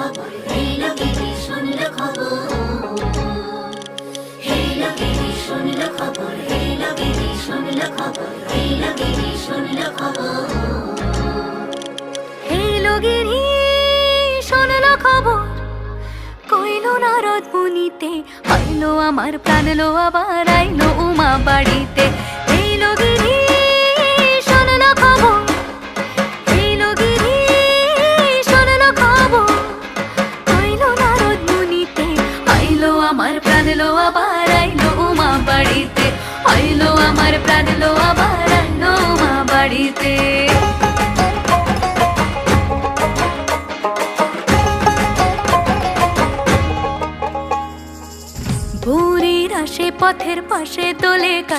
খবর, এলো গিরি শুনলো খবর, এলো গিরি শুনলো খবর, এলো গিরি শুনলো খবর, এলো গিরি শুনলো খবর, এলো গিরি শুনলো খবর, কইলো নারদ মুনিতে, আইলো আমার প্রাণ লো আবার আইলো উমা বাড়িতে। এলো গিরি শুনলো খবর, এলো গিরি শুনলো খবর, কইলো নারদ মুনিতে, আইলো আমার প্রাণ লো আবার আইলো উমা বাড়িতে, আইলো আমার প্রাণ লো আবার আইলো উমা বাড়িতে। ভোরের আসে পথের পাশে তোলে